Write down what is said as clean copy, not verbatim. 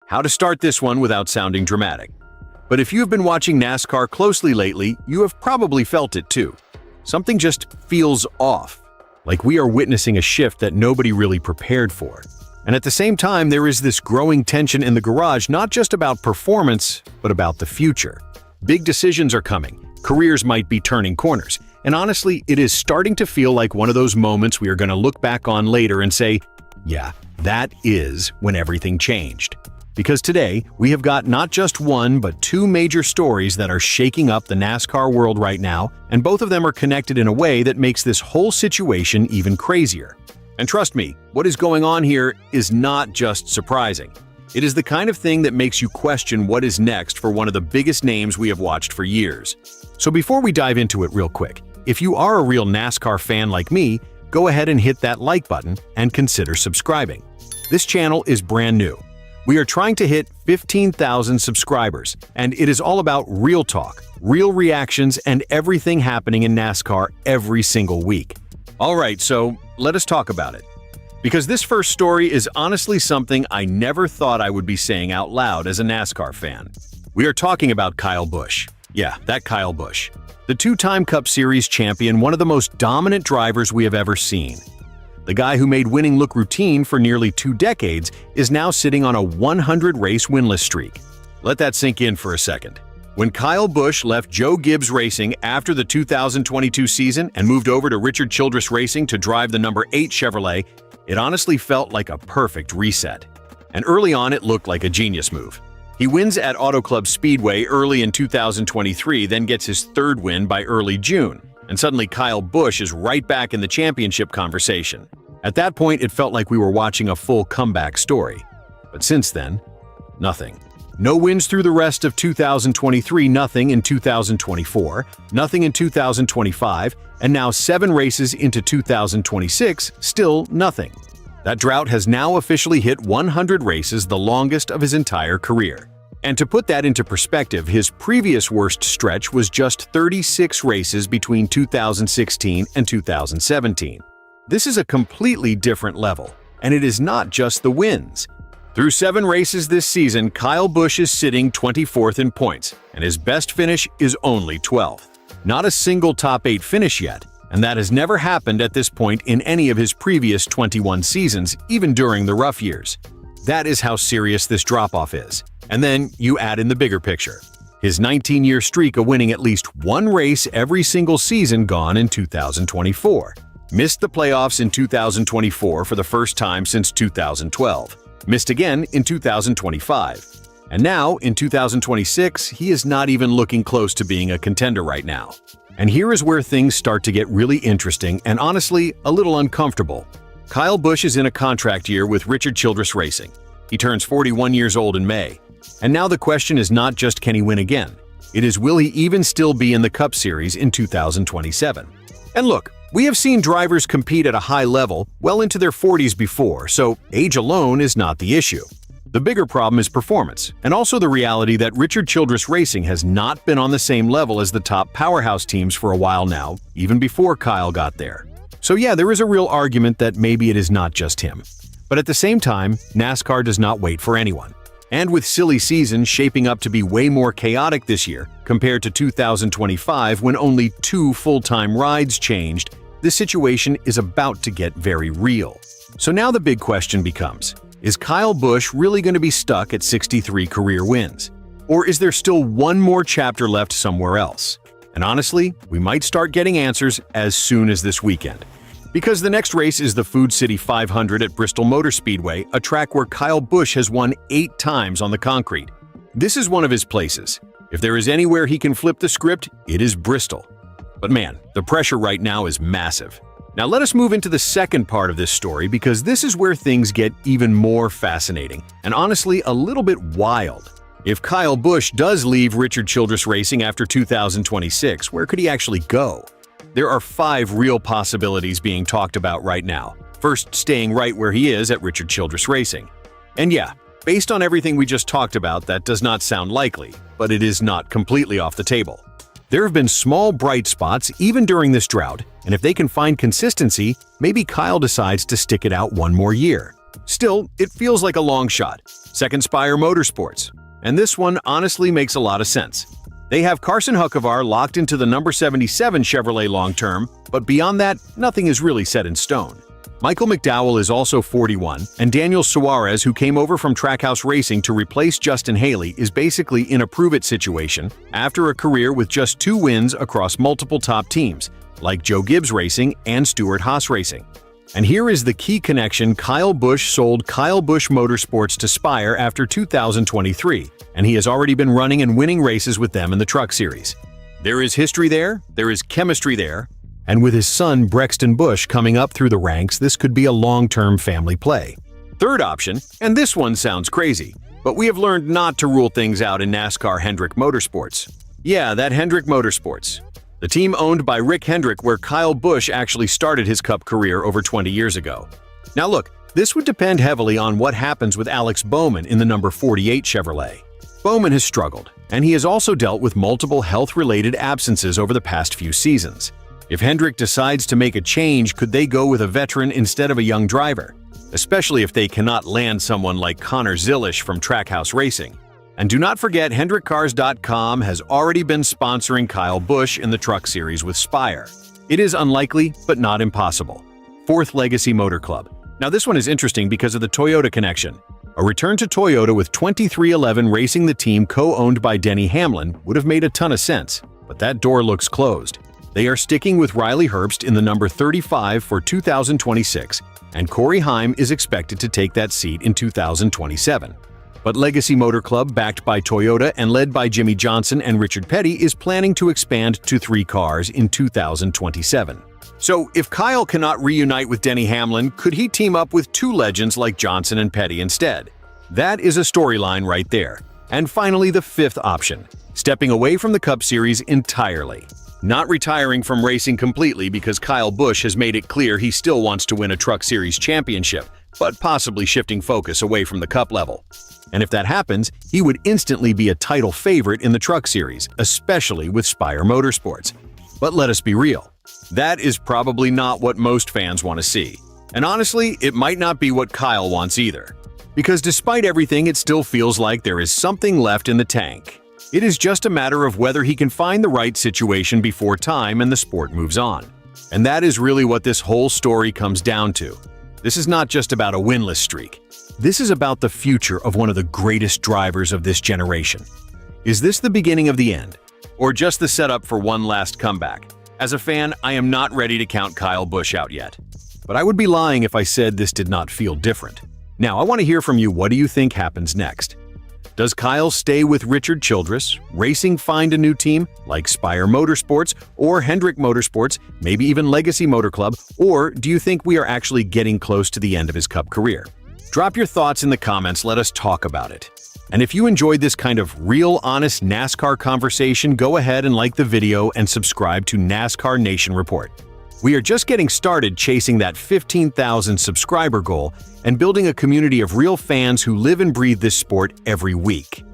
How to start this one without sounding dramatic. But if you've been watching NASCAR closely lately, you have probably felt it too. Something just feels off, like we are witnessing a shift that nobody really prepared for. And at the same time, there is this growing tension in the garage, not just about performance, but about the future. Big decisions are coming, careers might be turning corners, and honestly, it is starting to feel like one of those moments we are going to look back on later and say, yeah, that is when everything changed. Because today, we have got not just one, but two major stories that are shaking up the NASCAR world right now, and both of them are connected in a way that makes this whole situation even crazier. And trust me, what is going on here is not just surprising. It is the kind of thing that makes you question what is next for one of the biggest names we have watched for years. So before we dive into it real quick, if you are a real NASCAR fan like me, go ahead and hit that like button and consider subscribing. This channel is brand new. We are trying to hit 15,000 subscribers, and it is all about real talk, real reactions, and everything happening in NASCAR every single week. Alright, so let us talk about it. Because this first story is honestly something I never thought I would be saying out loud as a NASCAR fan. We are talking about Kyle Busch. Yeah, that Kyle Busch. The two-time Cup Series champion, one of the most dominant drivers we have ever seen. The guy who made winning look routine for nearly 2 decades is now sitting on a 100-race winless streak. Let that sink in for a second. When Kyle Busch left Joe Gibbs Racing after the 2022 season and moved over to Richard Childress Racing to drive the number 8 Chevrolet, it honestly felt like a perfect reset. And early on, it looked like a genius move. He wins at Auto Club Speedway early in 2023, then gets his third win by early June. And suddenly Kyle Busch is right back in the championship conversation. At that point, it felt like we were watching a full comeback story. But since then, nothing. No wins through the rest of 2023, nothing in 2024, nothing in 2025, and now 7 races into 2026, still nothing. That drought has now officially hit 100 races, the longest of his entire career. And to put that into perspective, his previous worst stretch was just 36 races between 2016 and 2017. This is a completely different level, and it is not just the wins. Through 7 races this season, Kyle Busch is sitting 24th in points, and his best finish is only 12th. Not a single top 8 finish yet, and that has never happened at this point in any of his previous 21 seasons, even during the rough years. That is how serious this drop-off is. And then you add in the bigger picture. His 19-year streak of winning at least 1 race every single season gone in 2024. Missed the playoffs in 2024 for the first time since 2012. Missed again in 2025. And now, in 2026, he is not even looking close to being a contender right now. And here is where things start to get really interesting and honestly, a little uncomfortable. Kyle Busch is in a contract year with Richard Childress Racing. He turns 41 years old in May. And now the question is not just can he win again, it is will he even still be in the Cup Series in 2027. And look, we have seen drivers compete at a high level well into their 40s before, so age alone is not the issue. The bigger problem is performance, and also the reality that Richard Childress Racing has not been on the same level as the top powerhouse teams for a while now, even before Kyle got there. So yeah, there is a real argument that maybe it is not just him. But at the same time, NASCAR does not wait for anyone. And with silly seasons shaping up to be way more chaotic this year, compared to 2025 when only 2 full-time rides changed, this situation is about to get very real. So now the big question becomes, is Kyle Busch really going to be stuck at 63 career wins? Or is there still one more chapter left somewhere else? And honestly, we might start getting answers as soon as this weekend. Because the next race is the Food City 500 at Bristol Motor Speedway, a track where Kyle Busch has won 8 times on the concrete. This is one of his places. If there is anywhere he can flip the script, it is Bristol. But man, the pressure right now is massive. Now let us move into the second part of this story because this is where things get even more fascinating and honestly a little bit wild. If Kyle Busch does leave Richard Childress Racing after 2026, where could he actually go? There are 5 real possibilities being talked about right now. First, staying right where he is at Richard Childress Racing. And yeah, based on everything we just talked about, that does not sound likely, but it is not completely off the table. There have been small bright spots even during this drought, and if they can find consistency, maybe Kyle decides to stick it out one more year. Still, it feels like a long shot. Second Spire Motorsports. And this one honestly makes a lot of sense. They have Carson Huckavar locked into the number 77 Chevrolet long-term, but beyond that, nothing is really set in stone. Michael McDowell is also 41, and Daniel Suarez, who came over from Trackhouse Racing to replace Justin Haley, is basically in a prove-it situation after a career with just 2 wins across multiple top teams, like Joe Gibbs Racing and Stewart Haas Racing. And here is the key connection: Kyle Busch sold Kyle Busch Motorsports to Spire after 2023, and he has already been running and winning races with them in the Truck Series. There is history there is chemistry there, and with his son Brexton Busch coming up through the ranks, this could be a long-term family play. Third option, and this one sounds crazy, but we have learned not to rule things out in NASCAR Hendrick Motorsports. Yeah, that Hendrick Motorsports. The team owned by Rick Hendrick, where Kyle Busch actually started his Cup career over 20 years ago. Now look, this would depend heavily on what happens with Alex Bowman in the number 48 Chevrolet. Bowman has struggled, and he has also dealt with multiple health-related absences over the past few seasons. If Hendrick decides to make a change, could they go with a veteran instead of a young driver? Especially if they cannot land someone like Connor Zilisch from Trackhouse Racing. And do not forget, HendrickCars.com has already been sponsoring Kyle Busch in the Truck Series with Spire. It is unlikely, but not impossible. Fourth, Legacy Motor Club. Now this one is interesting because of the Toyota connection. A return to Toyota with 2311 racing the team co-owned by Denny Hamlin would have made a ton of sense, but that door looks closed. They are sticking with Riley Herbst in the number 35 for 2026, and Corey Heim is expected to take that seat in 2027. But Legacy Motor Club, backed by Toyota and led by Jimmy Johnson and Richard Petty, is planning to expand to 3 cars in 2027. So, if Kyle cannot reunite with Denny Hamlin, could he team up with 2 legends like Johnson and Petty instead? That is a storyline right there. And finally, the 5th option, stepping away from the Cup Series entirely. Not retiring from racing completely, because Kyle Busch has made it clear he still wants to win a Truck Series championship, but possibly shifting focus away from the Cup level. And if that happens, he would instantly be a title favorite in the Truck Series, especially with Spire Motorsports. But let us be real, that is probably not what most fans want to see. And honestly, it might not be what Kyle wants either. Because despite everything, it still feels like there is something left in the tank. It is just a matter of whether he can find the right situation before time and the sport moves on. And that is really what this whole story comes down to. This is not just about a winless streak. This is about the future of one of the greatest drivers of this generation. Is this the beginning of the end? Or just the setup for one last comeback? As a fan, I am not ready to count Kyle Busch out yet. But I would be lying if I said this did not feel different. Now, I want to hear from you. What do you think happens next? Does Kyle stay with Richard Childress, Racing find a new team like Spire Motorsports or Hendrick Motorsports, maybe even Legacy Motor Club, or do you think we are actually getting close to the end of his Cup career? Drop your thoughts in the comments, let us talk about it. And if you enjoyed this kind of real, honest NASCAR conversation, go ahead and like the video and subscribe to NASCAR Nation Report. We are just getting started chasing that 15,000 subscriber goal and building a community of real fans who live and breathe this sport every week.